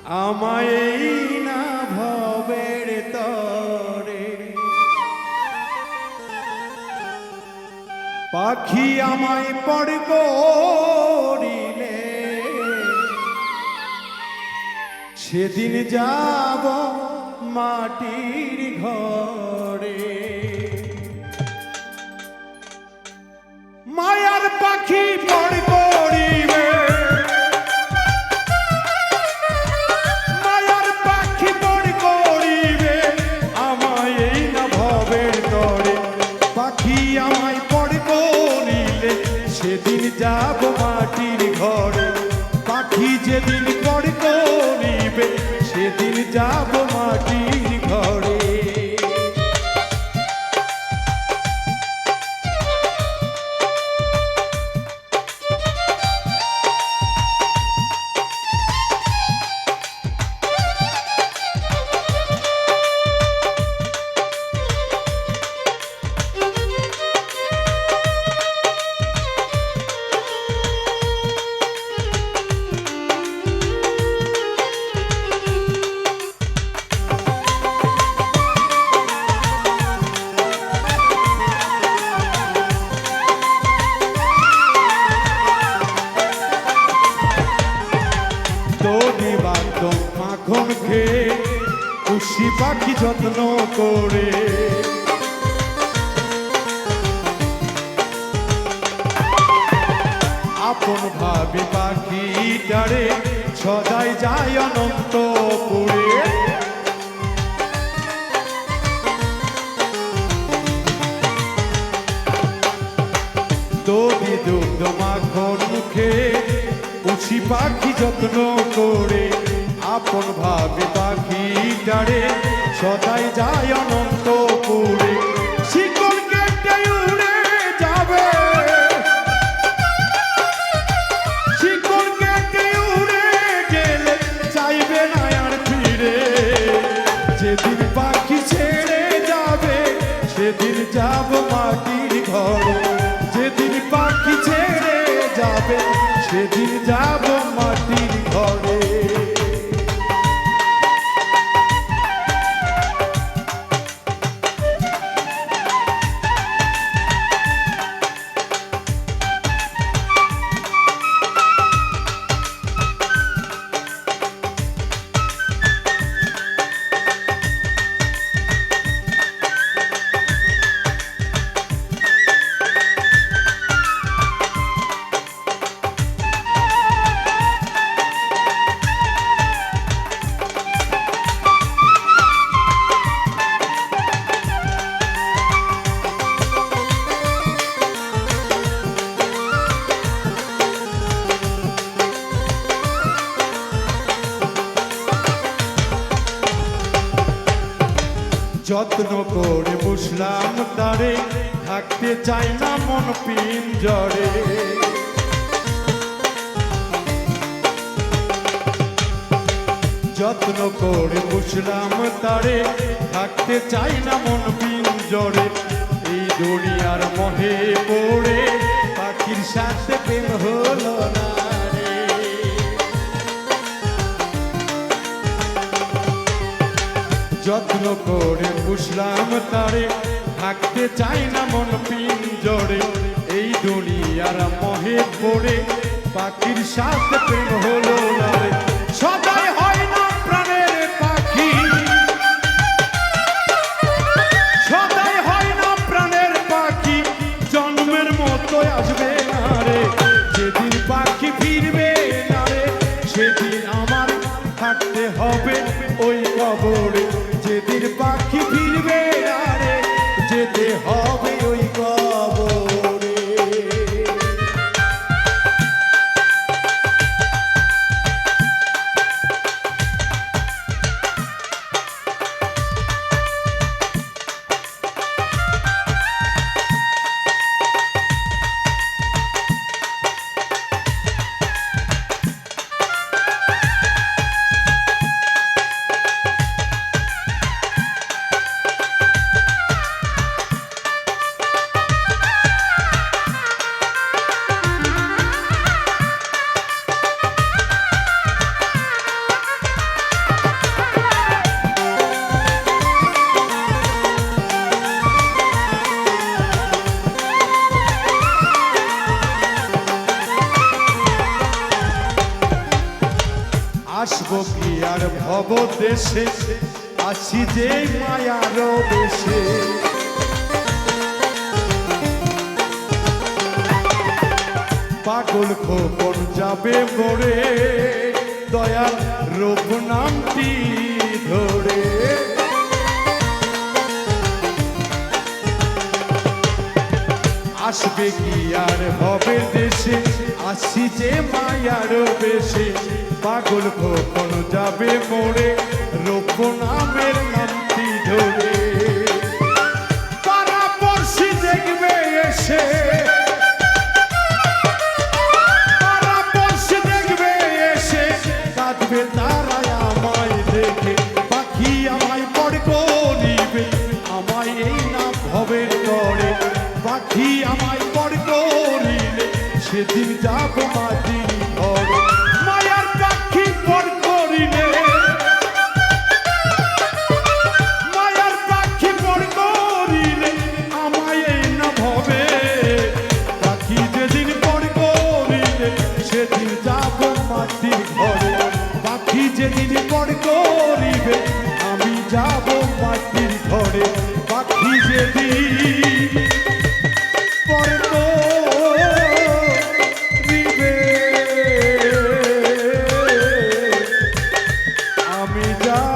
আমায় না ভবের তরে পাখি আমায় পড় করিলে সেদিন যাব মাটির ঘরে মায়ার পাখি পড় করিবে মায়ার পাখি পড় করিবে আমায় না ভবের তরে পাখি আমায় পড় করিলে সেদিন যাব মাটির ঘরে পাখি যেদিন পড় করিবে সেদিন যাব মাটির ঘরে মাখন খেয়ে খুশি পাখি যত্ন করে আপন ভাবে পাখিটারে সদাই যায় অনন্তপুরে দধি দুগ্ধ মাখন মুখে খুশি পাখি যত্ন করে আপন ভাবে পাখিটারে সদাই যায় অনন্তপুরে শিকল কেটে উড়ে যাবে শিকল কেটে উড়ে গেলে চাইবে না আর ফিরে যেদিন পাখি ছেড়ে যাবে সেদিন যাব মাটির ঘরে যেদিন পাখি ছেড়ে যাবে সেদিন যাব মাটির ঘরে যত্ন করে বুঝলাম তারে থাকতে চাই না মন পিঞ্জরে যত্ন করে বুঝলাম তারে থাকতে চাই না মন পিঞ্জরে এই দুনিয়ার মোহে পড়ে পাখির সাথে প্রেম হলো না যত্ন করে বুঝলাম তারে থাকতে চাই না মন পিঞ্জরে এই দুনিয়ার মোহে পড়ে পাখির সাথে প্রেম হলো না রে সদাই হয় না প্রাণের পাখি সদাই হয় না প্রাণের পাখি জন্মের মতো আসবে না রে যেদিন পাখি ফিরবে না রে সেদিন আমার থাকতে হবে ওই কবরে যেদিন পাখি ফিরবে না রে যেতে হবে ওই কবরে আসবো কি আর ভব দেশে, আছি যে মায়ার দেশে। পাগল খোকন যাবে মরে, দয়াল রূপ নামটি ধরে। আসবে কি আর হবে দেশে, আসি যে মায়ার বেশে। পাগল খোকন যাবে মরে, রূপ নামের নামটি ধরে। পাড়া পড়শি দেখবে এসে, পাড়া পড়শি দেখবে এসে, কাঁদবে তারা আমায় দেখে। পাখি আমায় বড় করিবে, আমায় এই নাম ভবের তরে। পাখি আমায় বড় করিলে, সেদিন যাব মাটির ঘরে। মায়ার পাখি বড় করিলে, মায়ার পাখি বড় করিলে, আমায় এই না ভবে। পাখি যেদিন বড় করিলে, সেদিন যাব মাটির ঘরে। পাখি যেদিন বড় করিবে, আমি যাব মাটির ঘরে। পাখি যেদিন বড় করিবে, আমি যাব